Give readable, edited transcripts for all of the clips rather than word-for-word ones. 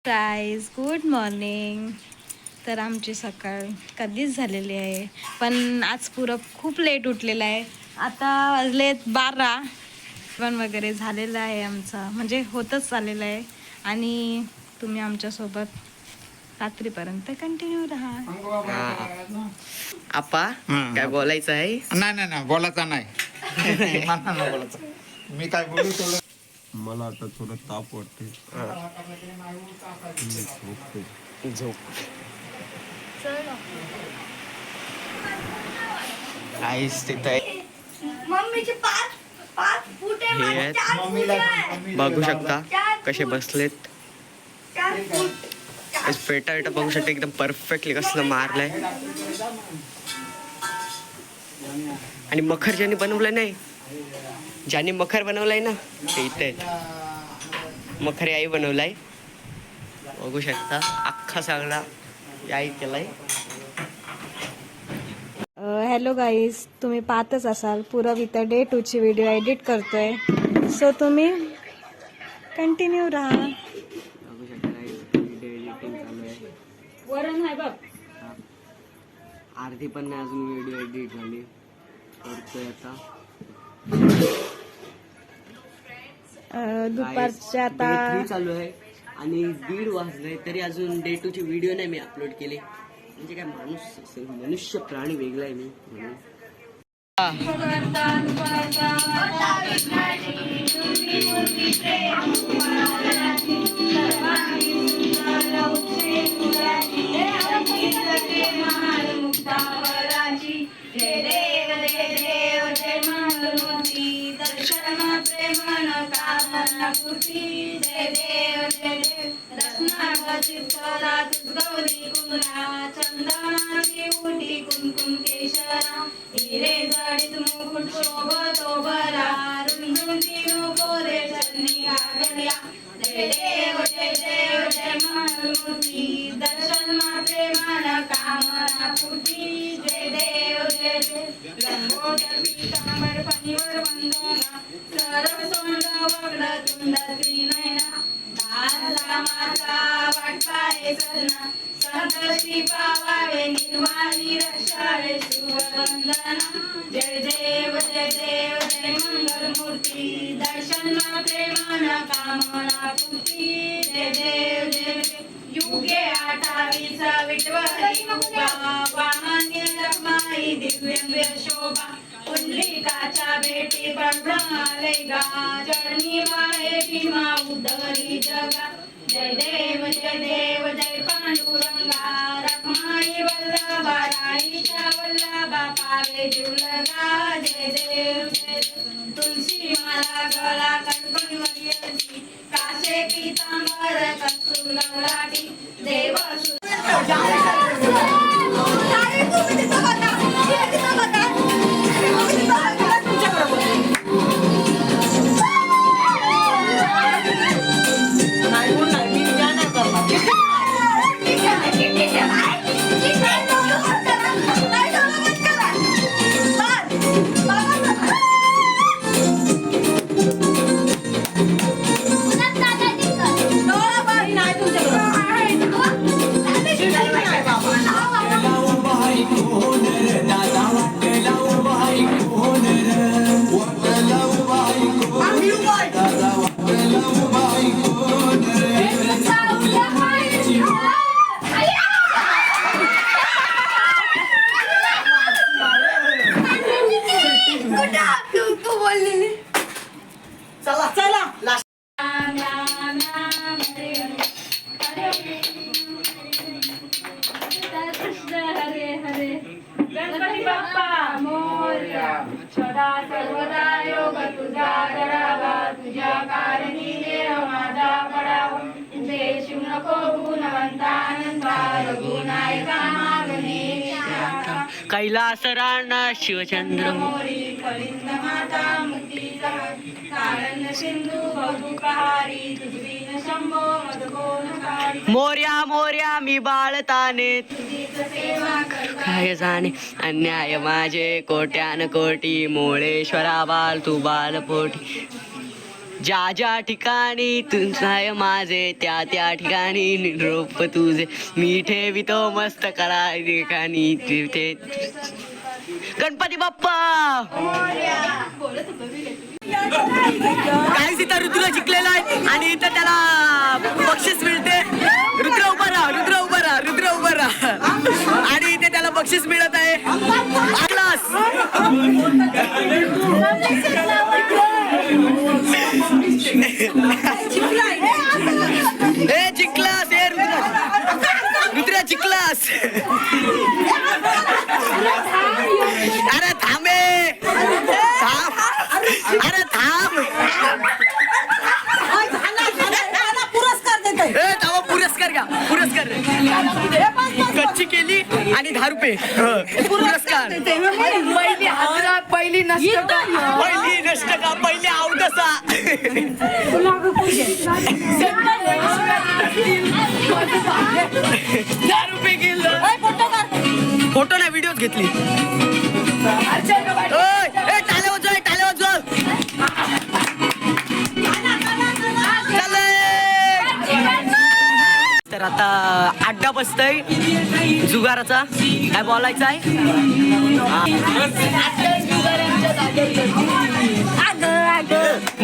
Guys, good morning. तर आमची सकाळ कधीच झालेली आहे, पण आज खूप लेट उठलेला आहे. आता वाजलेत 12. पण वगैरे झालेलं आहे आमचं, म्हणजे होतच चाललेलं आहे. आणि तुम्ही आमच्यासोबत रात्रीपर्यंत कंटिन्यू राहा. आपा काय बोलायचं आहे? नाही नाही नाही बोलायचं नाही. मला नाही बोलायचं. मी काय बोलू तुला? मला आता थोडं ताप वाटते. झोप. काहीच तिथं आहे. मम्मीचे पाच फूट आहे, हे माझे आहेत. 4 फूट आहे. बघू शकता कसे बसलेत. 4 फूट. पेटा बघू शकता, एकदम परफेक्टली कसलं मारलंय. आणि मखर ज्याने बनवलं नाही, ज्याने मखर बनवलाय ना ते इथे मखर आई बनवलाय. बघू शकता अख्खा सगळा आई केलाय. हॅलो गाईज, तुम्ही पाहतच असाल पूरव इथं डे 2ची व्हिडिओ एडिट करतोय. सो तुम्ही कंटिन्यू राहा. बघू शकता व्हिडिओ एडिटिंग चालू आहे. वरण आहे बघ. अर्धी पण नाही अजून व्हिडिओ एडिट झाली. करतोय आता. दुपारच्या आता 3 चालू आहे आणि 1:30 वाजले तरी अजून डे 2ची व्हिडिओ नाही मी अपलोड केली. म्हणजे काय मनुष्य प्राणी वेगळा आहे मी म्हणून. कुंकुम केशरा हिरे जडित मुकुट शोभतो बरा रुंदुंदी गोरे चरणी गागल्या. जय देव जय मंगलमूर्ती दर्शन मात्रे मन कामना फुटी. जय देव लंबोदर पीतांबर फणीवर वंदना सरळ सोंड वक्र तुंड त्रिनयना. दासा माझा वाटपाये सजना संत श्री पावावे निर्वाणी रक्षावे सुवंदना. जय देव जय मंगलमूर्ती दर्शन मात्रे मन कामना पूर्ती. जय देव युगे 28 विठ्ठली मुका वाहन रखमाई दिव्य शोभा. पुंडलिकाच्या भेटी प्रभ्रमाले गा चरणी वाहे भीमा उदरी जगा. जय देव जय पांडुरंगा रखमाई वल्लभा राईच्या वल्लभा पावे जुलगा. जय देव तुलसी माला गळा कणकणवरी काशे पीतांबर कस्तूर ललाटी. देव गणपती बाप्पा मोरया. सदा सर्वदा योग तुझा करावा तुझ्या कारणी देव माझा पडावा. देशू नको गुणवंतानंदा रघुनायका मागणे कैलास राणा शिवचंद्र मोरी कलिंद माता मुक्तीचा कारण सिंधू बहुपहारी तुझवीन शंभो मदकोनकारी. मोर्या मोर्या मी बाळताने तुझीच सेवा करता काय जाणे अन्याय माझे कोट्यान कोटी. मोळेश्वरा बाल तू बालपोटी. ज्या ज्या ठिकाणी तुझाय माझे त्या त्या ठिकाणी निरोप तुझे मी ठेवितो मस्त करा ठिकाणी तिथे. गणपती बाप्पा. काय सीता रुद्र जिंकलेला आहे आणि इथं त्याला बक्षीस मिळते. रुद्र उभा राहा, रुद्र उभा राहा, रुद्र उभा राहा. आणि इथे त्याला बक्षीस मिळत आहे. हे जिंकलास, हे रुद्र जिंकलास. अरे थांबे, थांब, अरे थांब. ए थांबा, पुरस्कार घ्या, पुरस्कार. कच्ची केली आणि 10 रुपये पुरस्कार. पहिली नष्ट का पहिली अवदसा. 10 रुपये गेलं. फोटो नाही, व्हिडिओ घेतली. टाळे वाजव, टाळे वाजव. तर आता अड्डा बसतय जुगाराचा. काय बोलायचं आहे?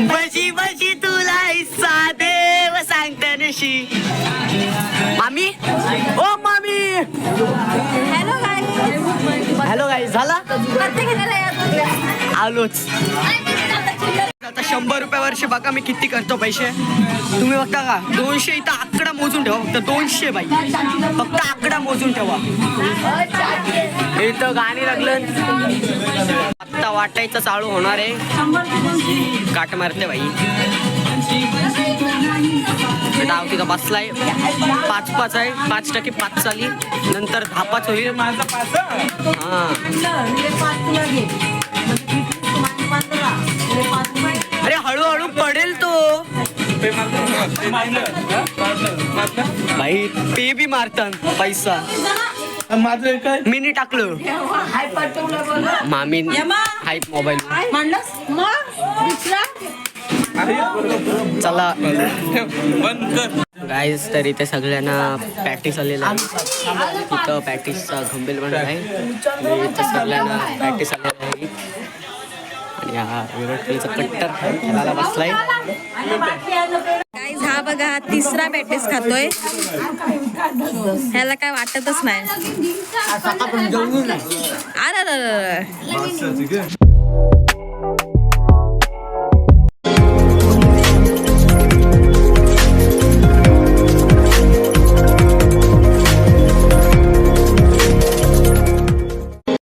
बशी बशी तुला देव सांगता नशी. मामी, ओ मामी. हॅलो गाईस, झाला आलोच. आता 100 रुपये वर्षी बघा मी किती करतो पैसे. तुम्ही बघता का? 200 इथं आकडा मोजून ठेवा. फक्त 200 बाई, फक्त आकडा मोजून ठेवा. इथं गाणी लागलं. आता वाटायचं चालू होणार आहे. काट मारते बाई. डाव तिथं बसलाय. 5-5 आहे. 5% 5 चाली. नंतर 10-5 होईल. हा, अरे हळूहळू पडेल तो. भाई पे बी मारतात पैसा. माझं काय मिनी टाकलं. मामी हायत मोबाईल. चला गाईज, तर इथे सगळ्यांना प्रॅक्टिस आलेला आहे. इथं प्रॅक्टिसचा घंबेल बनत आहे. इथं सगळ्यांना प्रॅक्टिस आलेला आहे. आणि हा विराट कोहलीचा कट्टर खेळायला बसलाय. गाईज हा बघा, हा तिसरा प्रॅक्टिस खातोय. ह्याला काय वाटतच नाही. अरे